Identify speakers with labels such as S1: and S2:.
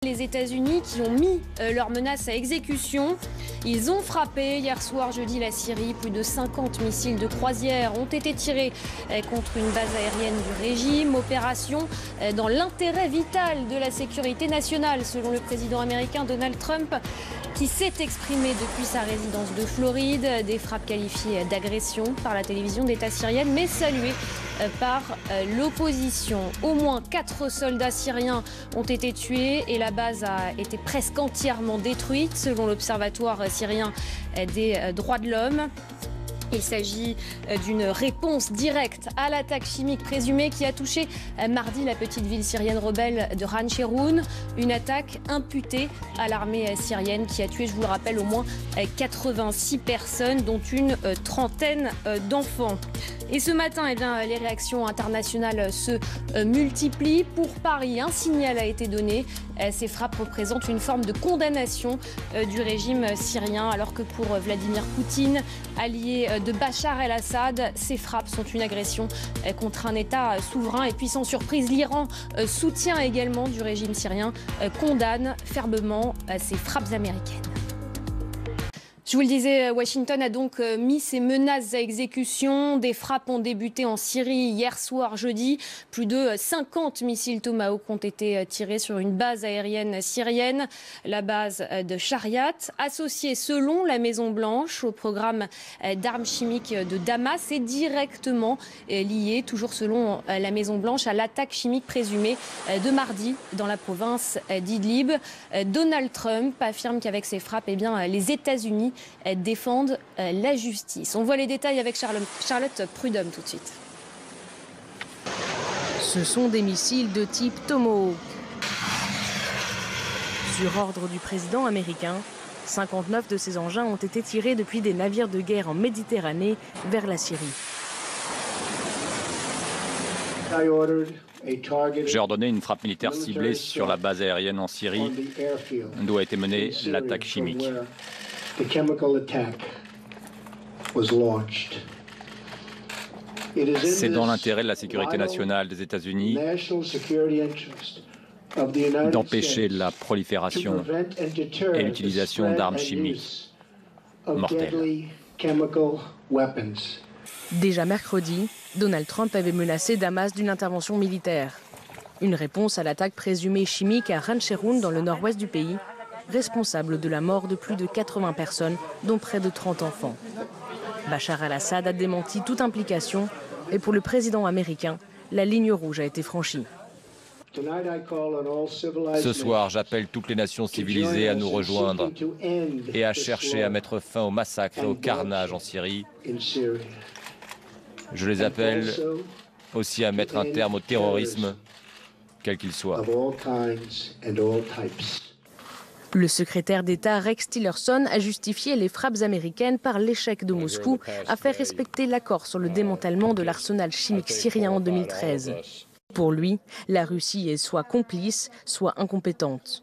S1: Les États-Unis qui ont mis leurs menaces à exécution. Ils ont frappé hier soir, jeudi, la Syrie. Plus de 50 missiles de croisière ont été tirés contre une base aérienne du régime. Opération dans l'intérêt vital de la sécurité nationale, selon le président américain Donald Trump, qui s'est exprimé depuis sa résidence de Floride. Des frappes qualifiées d'agression par la télévision d'État syrienne, mais saluées par l'opposition. Au moins 4 soldats syriens ont été tués et la base a été presque entièrement détruite, selon l'Observatoire syrien des droits de l'homme. Il s'agit d'une réponse directe à l'attaque chimique présumée qui a touché mardi la petite ville syrienne rebelle de Khan Cheikhoun. Une attaque imputée à l'armée syrienne qui a tué, je vous le rappelle, au moins 86 personnes, dont une trentaine d'enfants. Et ce matin, les réactions internationales se multiplient. Pour Paris, un signal a été donné. Ces frappes représentent une forme de condamnation du régime syrien, alors que pour Vladimir Poutine, allié de Bachar el-Assad, ces frappes sont une agression contre un État souverain. Et puis sans surprise, l'Iran, soutien également du régime syrien, condamne fermement ces frappes américaines. Je vous le disais, Washington a donc mis ses menaces à exécution. Des frappes ont débuté en Syrie hier soir, jeudi. Plus de 50 missiles Tomahawk ont été tirés sur une base aérienne syrienne, la base de Shariat, associée selon la Maison-Blanche au programme d'armes chimiques de Damas et directement liée, toujours selon la Maison-Blanche, à l'attaque chimique présumée de mardi dans la province d'Idlib. Donald Trump affirme qu'avec ces frappes, les États-Unis défendent la justice. On voit les détails avec Charlotte Prudhomme tout de suite.
S2: Ce sont des missiles de type Tomahawk. Sur ordre du président américain, 59 de ces engins ont été tirés depuis des navires de guerre en Méditerranée vers la Syrie.
S3: J'ai ordonné une frappe militaire ciblée sur la base aérienne en Syrie, d'où a été menée l'attaque chimique. C'est dans l'intérêt de la sécurité nationale des États-Unis d'empêcher la prolifération et l'utilisation d'armes chimiques mortelles.
S2: Déjà mercredi, Donald Trump avait menacé Damas d'une intervention militaire. Une réponse à l'attaque présumée chimique à Khan Cheikhoun dans le nord-ouest du pays, responsable de la mort de plus de 80 personnes, dont près de 30 enfants. Bachar el-Assad a démenti toute implication et pour le président américain, la ligne rouge a été franchie.
S3: Ce soir, j'appelle toutes les nations civilisées à nous rejoindre et à chercher à mettre fin au massacre et au carnage en Syrie. Je les appelle aussi à mettre un terme au terrorisme, quel qu'il soit.
S2: Le secrétaire d'État Rex Tillerson a justifié les frappes américaines par l'échec de Moscou à faire respecter l'accord sur le démantèlement de l'arsenal chimique syrien en 2013. Pour lui, la Russie est soit complice, soit incompétente.